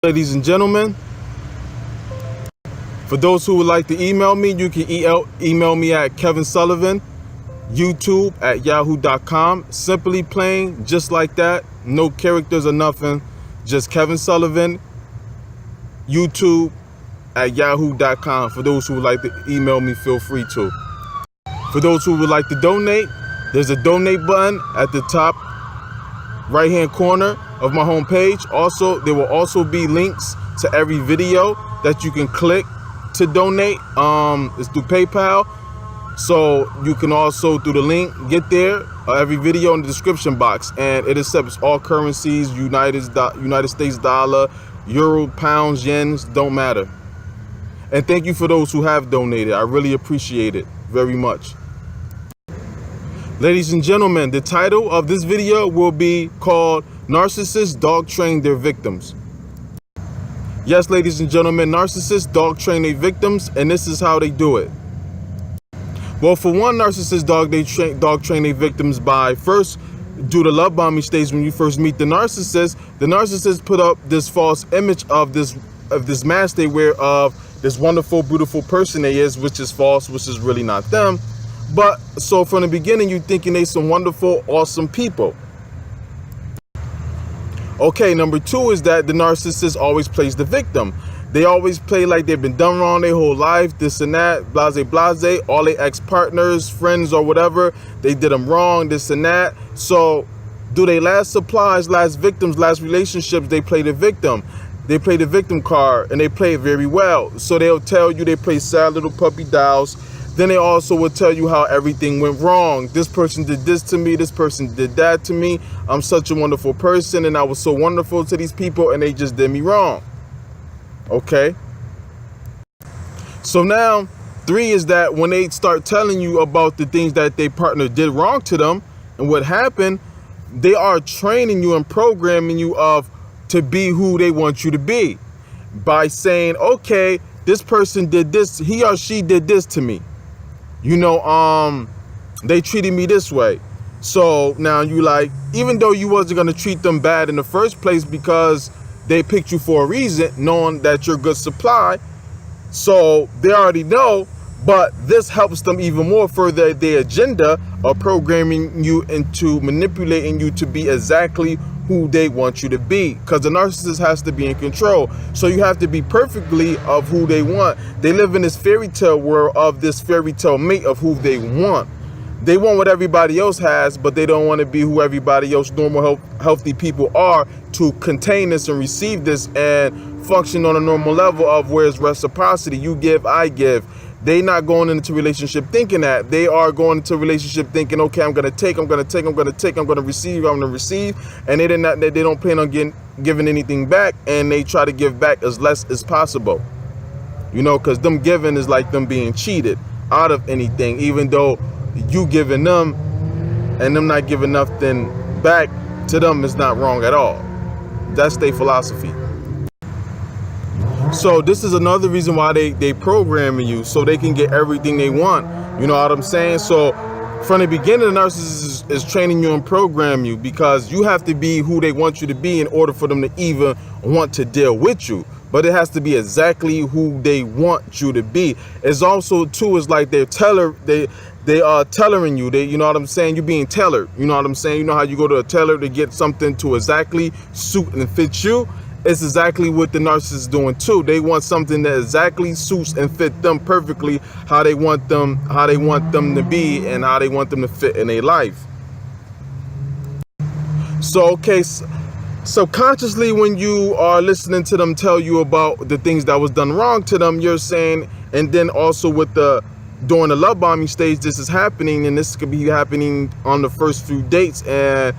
Ladies and gentlemen, for those who would like to email me, you can email me at Kevin Sullivan, YouTube at yahoo.com. Simply plain, just like that. No characters or nothing. Just Kevin Sullivan, YouTube at yahoo.com. For those who would like to email me, feel free to. For those who would like to donate, there's a donate button at the top right hand corner of my homepage. Also, there will also be links to every video that you can click to donate. It's through PayPal, so you can also through the link get there. Every video in the description box, and it accepts all currencies: United States dollar, euro, pounds, yens, don't matter. And thank you for those who have donated. I really appreciate it very much. Ladies and gentlemen, the title of this video will be called Narcissists Dog Train Their Victims. Yes, ladies and gentlemen, narcissists dog train their victims, and this is how they do it. Well, for one, narcissists dog train their victims by first do the love bombing stage. When you first meet the narcissist put up this false image of this mask they wear of this wonderful, beautiful person they is, which is false, which is really not them. But so from the beginning, you thinking they some wonderful, awesome people. Okay, number two is that the narcissist always plays the victim. They always play like they've been done wrong their whole life, this and that, blase, blase, all their ex-partners, friends or whatever, they did them wrong, this and that. So do they last supplies, last victims, last relationships, they play the victim. They play the victim card, and they play it very well. So they'll tell you they play sad little puppy dolls. Then they also will tell you how everything went wrong. This person did this to me. This person did that to me. I'm such a wonderful person, and I was so wonderful to these people, and they just did me wrong. Okay? So now, three is that when they start telling you about the things that their partner did wrong to them and what happened, they are training you and programming you to be who they want you to be by saying, okay, this person did this, he or she did this to me. You know, they treated me this way. So now you like, even though you wasn't going to treat them bad in the first place because they picked you for a reason, knowing that you're good supply. So they already know, but this helps them even more further their agenda of programming you into manipulating you to be exactly who they want you to be, because the narcissist has to be in control. So you have to be perfectly of who they want. They live in this fairy tale world of this fairy tale mate of who they want. They want what everybody else has, but they don't want to be who everybody else, normal, healthy people are, to contain this and receive this and function on a normal level of where it's reciprocity. You give, I give. They not going into relationship thinking that. They are going into a relationship thinking, okay, I'm gonna take, I'm gonna take, I'm gonna take, I'm gonna receive, I'm gonna receive, and they don't plan on giving anything back, and they try to give back as less as possible. You know, because them giving is like them being cheated out of anything, even though you giving them and them not giving nothing back to them is not wrong at all. That's their philosophy. So this is another reason why they programming you, so they can get everything they want. You know what I'm saying? So from the beginning, the narcissist is training you and program you, because you have to be who they want you to be in order for them to even want to deal with you. But it has to be exactly who they want you to be. It's also too, is like they are tailoring you. You know what I'm saying? You're being tailored. You know what I'm saying? You know how you go to a tailor to get something to exactly suit and fit you? It's exactly what the narcissist is doing too. They want something that exactly suits and fit them perfectly, how they want them to be and how they want them to fit in their life. So okay, subconsciously, when you are listening to them tell you about the things that was done wrong to them, you're saying, and then also with during the love bombing stage, this is happening, and this could be happening on the first few dates and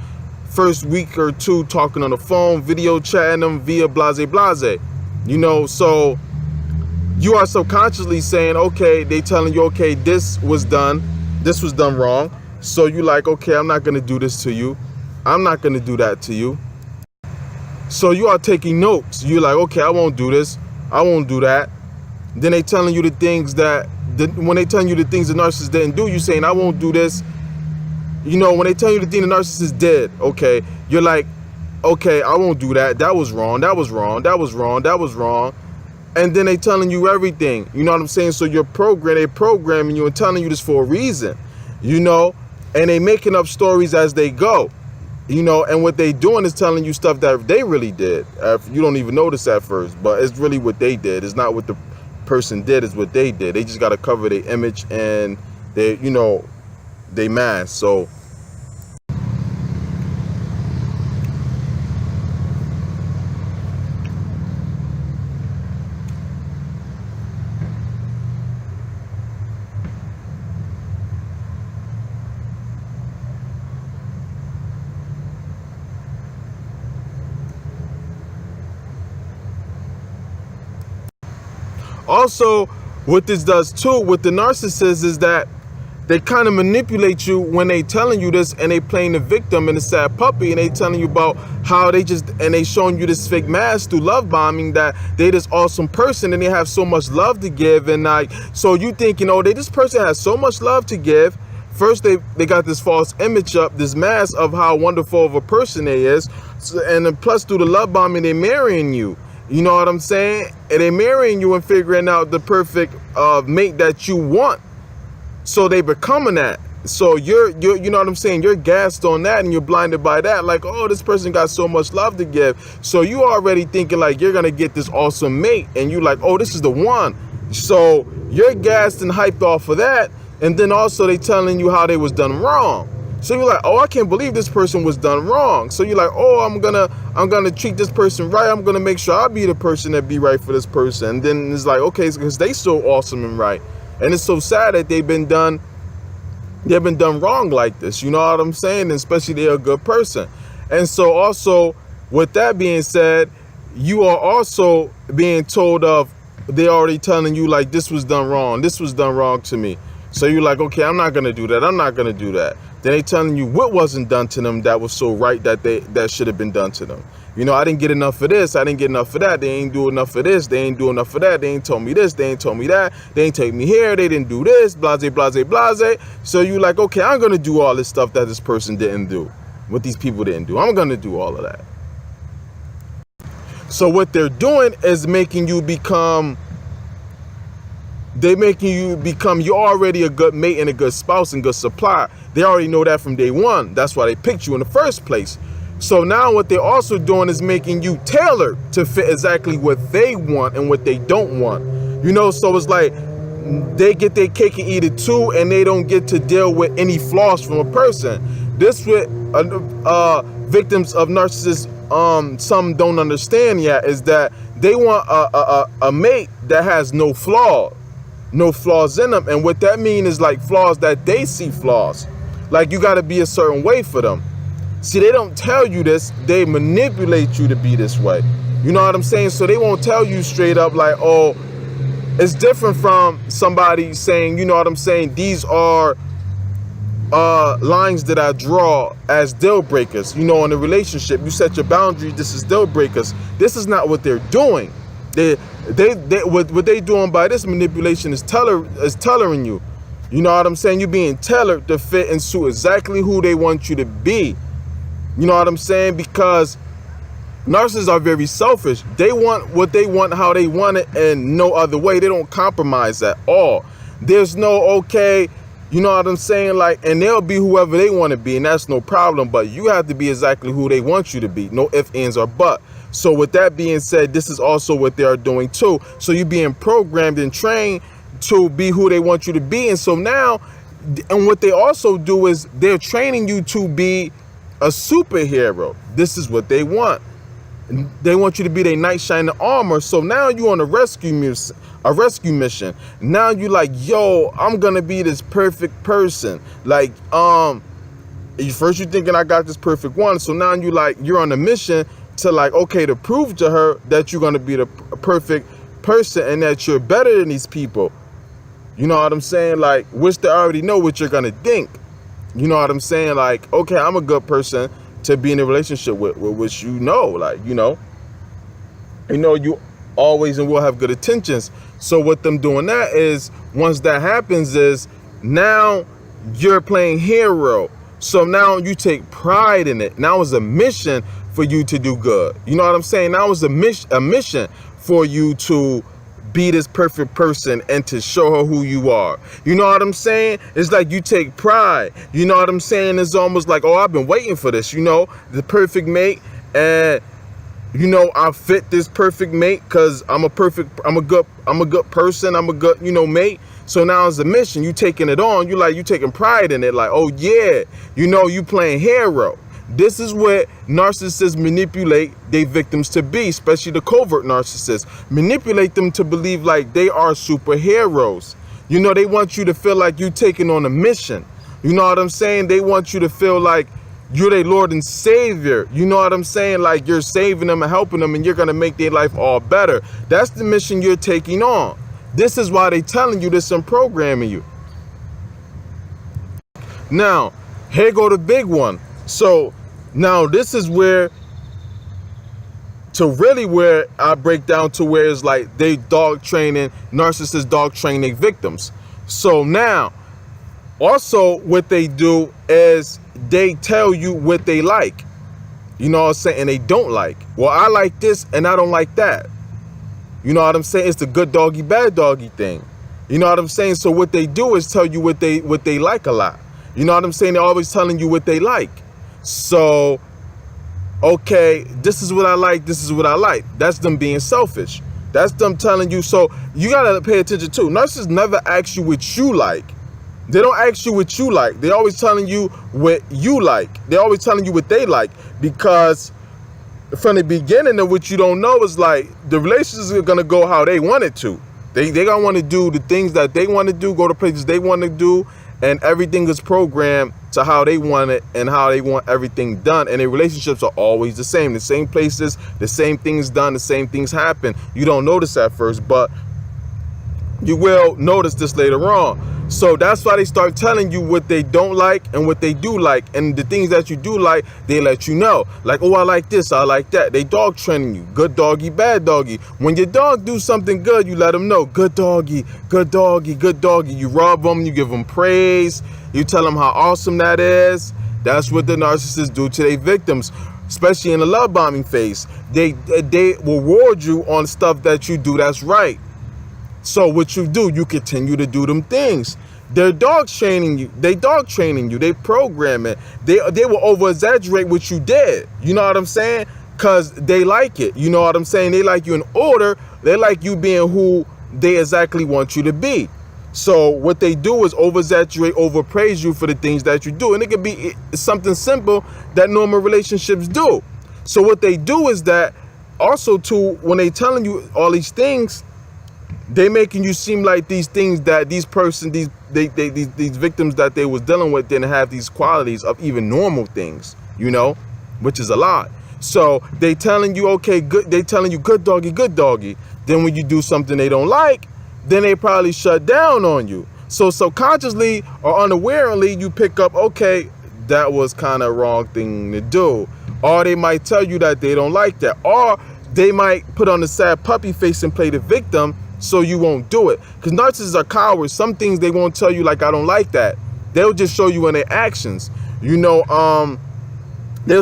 first week or two, talking on the phone, video chatting them via blase blase. You know, so you are subconsciously saying, okay, they telling you, okay, this was done wrong. So you like, okay, I'm not gonna do this to you. I'm not gonna do that to you. So you are taking notes. You're like, okay, I won't do this. I won't do that. Then they telling you the things when they telling you the things the narcissist didn't do, you saying, I won't do this. You know, when they tell you the thing the narcissist did, okay, you're like, okay, I won't do that. That was wrong. That was wrong. That was wrong. That was wrong. And then they telling you everything. You know what I'm saying? So they programming you and telling you this for a reason, you know, and they making up stories as they go, you know, and what they doing is telling you stuff that they really did. You don't even notice at first, but it's really what they did. It's not what the person did, it's what they did. They just got to cover their image and they, you know, they mask. So also, what this does too with the narcissist is that they kind of manipulate you when they telling you this, and they playing the victim and the sad puppy, and they telling you about how they showing you this fake mask through love bombing, that they this awesome person and they have so much love to give. And like, so you think, you know, this person has so much love to give. First, they got this false image up, this mask of how wonderful of a person they is. So, and then plus through the love bombing, they marrying you. You know what I'm saying? And they marrying you and figuring out the perfect mate that you want. So they becoming that. So you're you know what I'm saying? You're gassed on that and you're blinded by that. Like, oh, this person got so much love to give. So you already thinking like you're gonna get this awesome mate, and you like, oh, this is the one. So you're gassed and hyped off of that. And then also they telling you how they was done wrong. So you're like, oh, I can't believe this person was done wrong. So you're like, oh, I'm gonna treat this person right. I'm gonna make sure I be the person that be right for this person. And then it's like, okay, because they so awesome and right. And it's so sad that they've been done wrong like this. You know what I'm saying? And especially they're a good person. And so also, with that being said, you are also being told of, they already telling you like, this was done wrong. This was done wrong to me. So you're like, okay, I'm not gonna do that. I'm not gonna do that. Then they telling you what wasn't done to them that was so right that should have been done to them. You know, I didn't get enough of this. I didn't get enough of that. They ain't do enough of this. They ain't do enough of that. They ain't told me this. They ain't told me that. They ain't take me here. They didn't do this. Blase, blase, blase. So you like, okay, I'm gonna do all this stuff that this person didn't do, what these people didn't do. I'm gonna do all of that. So what they're doing is making you become. You're already a good mate and a good spouse and good supplier. They already know that from day one. That's why they picked you in the first place. So now what they're also doing is making you tailored to fit exactly what they want and what they don't want. You know, so it's like they get their cake and eat it too, and they don't get to deal with any flaws from a person. This with victims of narcissists, some don't understand yet, is that they want a mate that has no flaws in them. And what that means is like flaws that they see flaws. Like you got to be a certain way for them. See, they don't tell you this. They manipulate you to be this way. You know what I'm saying? So they won't tell you straight up like, oh, it's different from somebody saying, you know what I'm saying? These are lines that I draw as deal breakers. You know, in a relationship, you set your boundaries. This is deal breakers. This is not what they're doing. What they doing by this manipulation is tailoring you. You know what I'm saying? You're being tailored to fit and suit exactly who they want you to be. You know what I'm saying? Because narcissists are very selfish. They want what they want, how they want it, and no other way. They don't compromise at all. There's no, okay, you know what I'm saying? Like, and they'll be whoever they want to be, and that's no problem. But you have to be exactly who they want you to be. No ifs, ands, or buts. So with that being said, this is also what they are doing too. So you're being programmed and trained to be who they want you to be. And so now, and what they also do is they're training you to be a superhero. This is what they want. They want you to be their knight shining armor. So now you're on a rescue mission. Now you like, yo, I'm gonna be this perfect person. Like, first you're thinking I got this perfect one. So now you like, you're on a mission to like, okay, to prove to her that you're gonna be the perfect person and that you're better than these people. You know what I'm saying? Like, which they already know what you're gonna think. You know what I'm saying? Like, okay, I'm a good person to be in a relationship with which you know, like, you know, you always and will have good intentions. So what them doing that is, once that happens is, now you're playing hero. So now you take pride in it. Now it's a mission for you to do good. You know what I'm saying? Now it's a mission for you to be this perfect person and to show her who you are. You know what I'm saying? It's like you take pride. You know what I'm saying? It's almost like, oh, I've been waiting for this, the perfect mate. And I fit this perfect mate because I'm a good person. I'm a good, mate. So now it's a mission. You taking it on. You taking pride in it. Like, oh yeah, you playing hero. This is what narcissists manipulate their victims to be, especially the covert narcissists. Manipulate them to believe like they are superheroes. They want you to feel like you taking on a mission. You know what I'm saying? They want you to feel like you're their Lord and Savior. You know what I'm saying? Like you're saving them and helping them and you're going to make their life all better. That's the mission you're taking on. This is why they telling you this and programming you. Now, here go the big one. So now this is where I break down to where it's like they narcissists dog train their victims. So now, also what they do is they tell you what they like. You know what I'm saying? And they don't like. Well, I like this and I don't like that. You know what I'm saying? It's the good doggy, bad doggy thing. You know what I'm saying? So what they do is tell you what they like a lot. You know what I'm saying? They're always telling you what they like. So, okay, this is what I like. This is what I like. That's them being selfish. That's them telling you. So you got to pay attention too. Narcissists never ask you what you like. They don't ask you what you like. They're always telling you what you like. They're always telling you what they like, because from the beginning of what you don't know is like the relationships are going to go how they want it to. They going to want to do the things that they want to do, go to places they want to do, and everything is programmed to how they want it and how they want everything done. And their relationships are always the same places, the same things done, the same things happen. You don't notice at first, but you will notice this later on. So that's why they start telling you what they don't like and what they do like. And the things that you do like, they let you know. Like, oh, I like this, I like that. They dog training you. Good doggy, bad doggy. When your dog do something good, you let them know. Good doggy, good doggy, good doggy. You rub them, you give them praise. You tell them how awesome that is. That's what the narcissists do to their victims, especially in the love bombing phase. They reward you on stuff that you do that's right. So what you do, you continue to do them things. They're dog training you. They program it. They will over exaggerate what you did. You know what I'm saying? Because they like it. You know what I'm saying? They like you in order. They like you being who they exactly want you to be. So what they do is over exaggerate, overpraise you for the things that you do. And it could be something simple that normal relationships do. So what they do is that also too, when they telling you all these things, they making you seem like these things that these victims that they was dealing with didn't have these qualities of even normal things, which is a lot. So they telling you, okay, good. They telling you good doggy, good doggy. Then when you do something they don't like, then they probably shut down on you. So subconsciously or unawarely, you pick up, okay, that was kind of wrong thing to do. Or they might tell you that they don't like that. Or they might put on the sad puppy face and play the victim, so you won't do it. Because narcissists are cowards. Some things they won't tell you, like, I don't like that. They'll just show you in their actions. They'll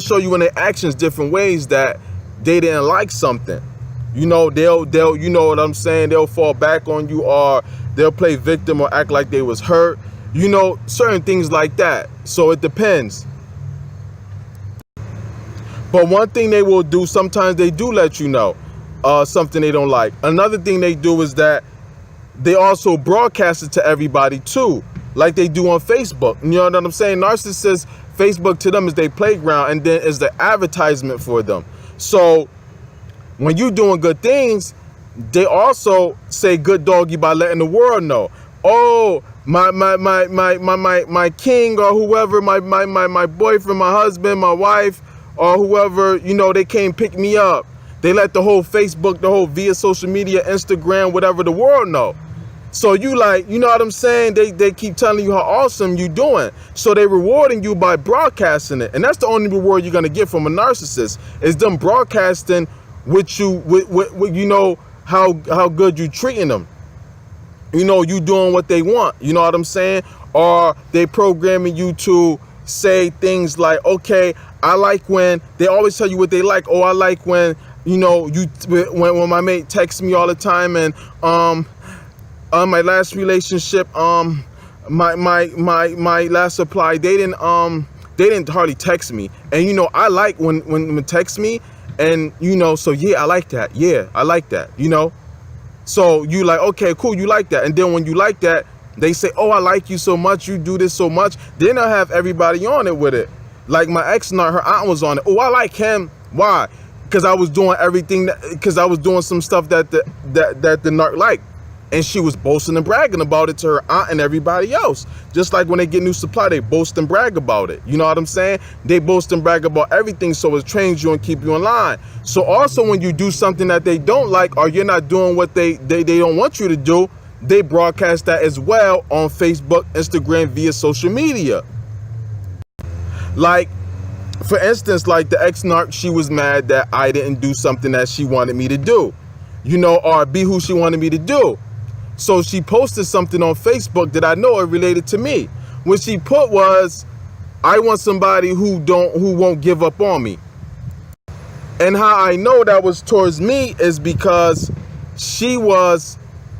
show you in their actions different ways that they didn't like something. They'll you know what I'm saying? They'll fall back on you, or they'll play victim or act like they was hurt. Certain things like that. So it depends. But one thing they will do, sometimes they do let you know something they don't like. Another thing they do is that they also broadcast it to everybody too, like they do on Facebook. You know what I'm saying? Narcissists, Facebook to them is their playground, and then is the advertisement for them. So when you doing good things, they also say good doggy by letting the world know. Oh, my king, or whoever, my boyfriend, my husband, my wife, or whoever, they came pick me up. They let the whole Facebook, the whole via social media, Instagram, whatever, the world know. So you know what I'm saying? They keep telling you how awesome you doing. So they rewarding you by broadcasting it. And that's the only reward you're going to get from a narcissist, is them broadcasting with how good you treating them. You doing what they want. You know what I'm saying? Or they programming you to say things like, okay, I like when they always tell you what they like. Oh, I like when, you know, when my mate texts me all the time, and my last relationship, my last supply, they didn't hardly text me. And you know, I like when text me, and you know, so yeah, I like that. Yeah, I like that, you know. So you like, okay, cool, you like that. And then when you like that, they say, oh, I like you so much, you do this so much. Then I have everybody on it with it. Like my ex narc, her aunt was on it. Oh, I like him. Why? Because I was doing everything, because I was doing some stuff that the narc liked. And she was boasting and bragging about it to her aunt and everybody else. Just like when they get new supply, they boast and brag about it. You know what I'm saying? They boast and brag about everything, so it trains you and keep you in line. So also when you do something that they don't like, or you're not doing what they don't want you to do, they broadcast that as well on Facebook, Instagram, via social media. Like, for instance, like the ex-narc, she was mad that I didn't do something that she wanted me to do, you know, or be who she wanted me to do. So she posted something on Facebook that I know it related to me. What she put was, I want somebody who won't give up on me. And how I know that was towards me is because she was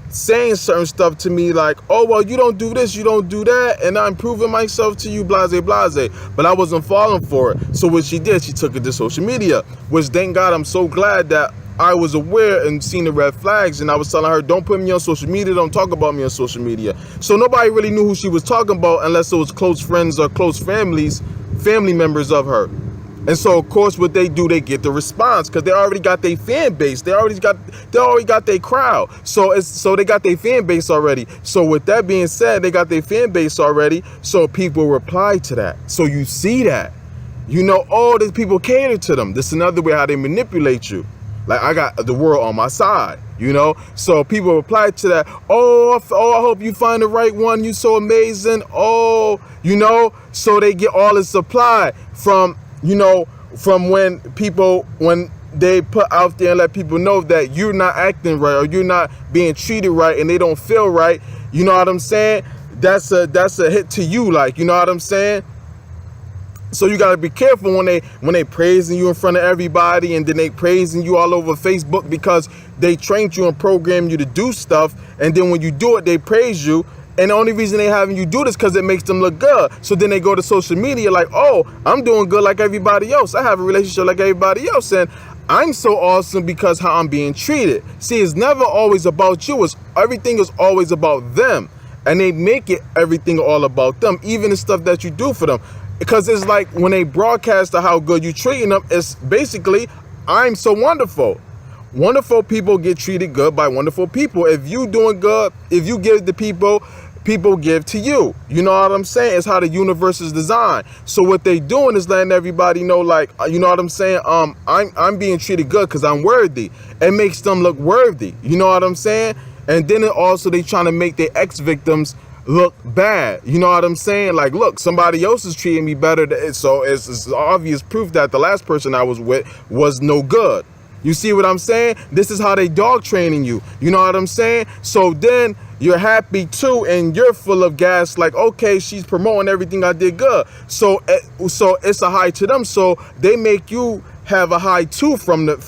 saying certain stuff to me like, oh, well, you don't do this, you don't do that, and I'm proving myself to you, blase, blase. But I wasn't falling for it. So what she did, she took it to social media, which thank God, I'm so glad that I was aware and seen the red flags, and I was telling her, don't put me on social media, don't talk about me on social media. So nobody really knew who she was talking about unless it was close friends or close family members of her. And so, of course, what they do, they get the response because they already got their fan base. They already got their crowd. So they got their fan base already. So with that being said, they got their fan base already. So people reply to that. So you see that, you know, oh, these people cater to them. This is another way how they manipulate you. Like, I got the world on my side, you know? So people reply to that. Oh, I hope you find the right one. You so amazing. Oh, you know, so they get all the supply from, you know, from when they put out there and let people know that you're not acting right or you're not being treated right and they don't feel right. You know what I'm saying? That's a hit to you, like, you know what I'm saying? So you got to be careful when they praising you in front of everybody, and then they praising you all over Facebook because they trained you and programmed you to do stuff, and then when you do it, they praise you. And the only reason they having you do this because it makes them look good. So then they go to social media like, oh, I'm doing good like everybody else. I have a relationship like everybody else. And I'm so awesome because how I'm being treated. See, it's never always about you. Everything is always about them. And they make it everything all about them, even the stuff that you do for them. Because it's like when they broadcast how good you treating them, it's basically, I'm so wonderful. Wonderful people get treated good by wonderful people. If you doing good, if you give to people, people give to you. You know what I'm saying? It's how the universe is designed. So what they doing is letting everybody know, like, you know what I'm saying? I'm being treated good because I'm worthy. It makes them look worthy. You know what I'm saying? And then also they trying to make their ex-victims look bad. You know what I'm saying? Like, look, somebody else is treating me better. So it's obvious proof that the last person I was with was no good. You see what I'm saying? This is how they dog training you. You know what I'm saying? So then you're happy too, and you're full of gas. Like, okay, she's promoting everything I did good. So it's a high to them. So they make you have a high too from them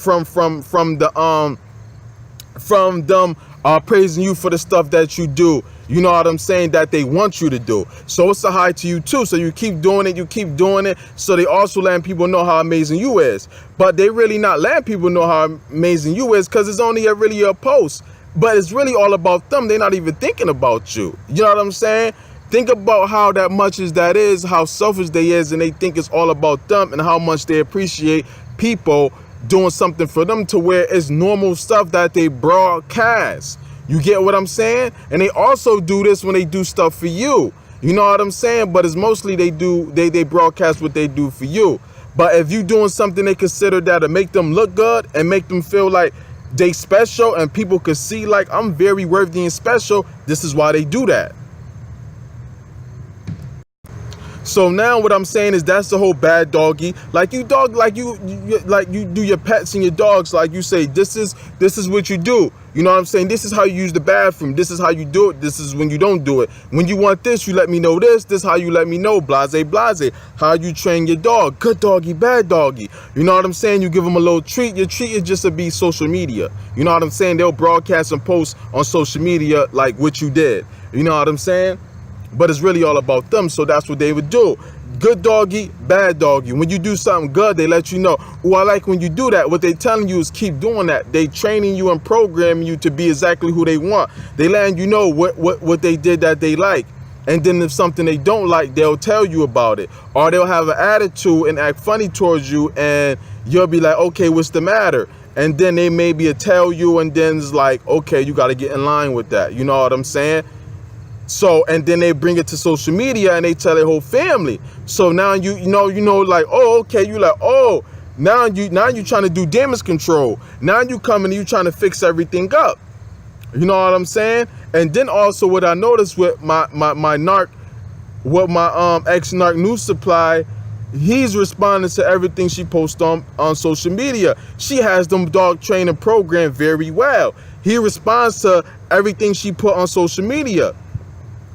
praising you for the stuff that you do. You know what I'm saying? That they want you to do. So it's a high to you too. So you keep doing it. So they also letting people know how amazing you is. But they really not letting people know how amazing you is because it's only really a post. But it's really all about them. They're not even thinking about you. You know what I'm saying? Think about how that much is, how selfish they is, and they think it's all about them and how much they appreciate people doing something for them to where it's normal stuff that they broadcast. You get what I'm saying? And they also do this when they do stuff for you. You know what I'm saying? But it's mostly they broadcast what they do for you. But if you doing something they consider that'll make them look good and make them feel like they special and people could see like I'm very worthy and special, this is why they do that. So now what I'm saying is that's the whole bad doggy. Like you dog, like you do your pets and your dogs. Like you say, this is what you do. You know what I'm saying? This is how you use the bathroom. This is how you do it. This is when you don't do it. When you want this, you let me know this. This is how you let me know. Blase, blase. How you train your dog. Good doggy, bad doggy. You know what I'm saying? You give them a little treat. Your treat is just to be social media. You know what I'm saying? They'll broadcast and post on social media like what you did. You know what I'm saying? But it's really all about them. So that's what they would do. Good doggy, bad doggy. When you do something good, they let you know. Oh, I like when you do that. What they telling you is keep doing that. They training you and programming you to be exactly who they want. They letting you know what they did that they like. And then if something they don't like, they'll tell you about it. Or they'll have an attitude and act funny towards you, and you'll be like, okay, what's the matter? And then they maybe tell you, and then it's like, okay, you got to get in line with that. You know what I'm saying? So, and then they bring it to social media and they tell their whole family. So now you know, like, oh, okay, you like, oh, now you trying to do damage control. Now you coming and you trying to fix everything up. You know what I'm saying? And then also what I noticed with my narc, with my ex-narc news supply, he's responding to everything she posts on social media. She has them dog training program very well. He responds to everything she put on social media.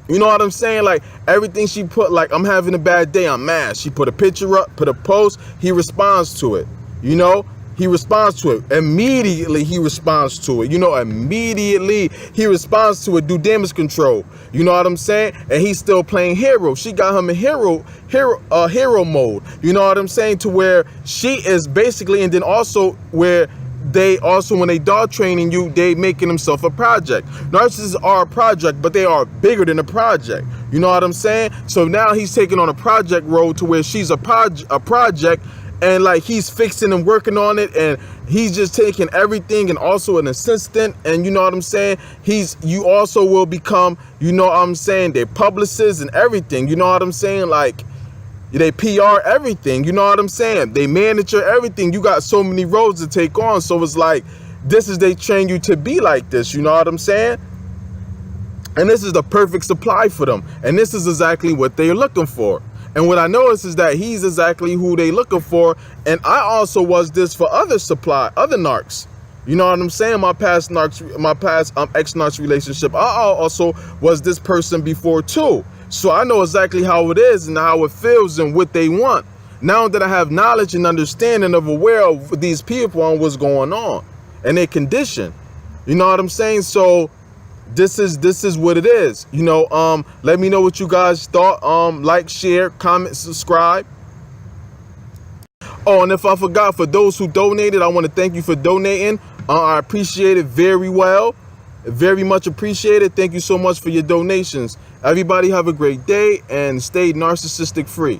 You know what I'm saying? Like everything she put, like I'm having a bad day, I'm mad. She put a picture up, put a post, he responds to it. You know, he responds to it. Immediately he responds to it. You know, immediately he responds to it, do damage control. You know what I'm saying? And he's still playing hero. She got him in hero mode. You know what I'm saying? To where she is basically, and then also where they also, when they dog training you, they making themselves a project. Narcissists are a project, but they are bigger than a project. You know what I'm saying? So now he's taking on a project role to where she's a project, and like he's fixing and working on it, and he's just taking everything, and also an assistant. And you know what I'm saying? You also will become, you know what I'm saying, their publicists and everything. You know what I'm saying? Like, they PR everything, you know what I'm saying? They manager everything. You got so many roles to take on. So it's like, they train you to be like this, you know what I'm saying? And this is the perfect supply for them. And this is exactly what they're looking for. And what I noticed is that he's exactly who they looking for. And I also was this for other narcs. You know what I'm saying? My past ex-narcs relationship, I also was this person before too. So I know exactly how it is and how it feels and what they want. Now that I have knowledge and understanding of aware of these people and what's going on and their condition, you know what I'm saying? So this is what it is. You know, let me know what you guys thought. Like, share, comment, subscribe. Oh, and if I forgot, for those who donated, I want to thank you for donating. I appreciate it very well. Very much appreciated. Thank you so much for your donations. Everybody have a great day and stay narcissistic free.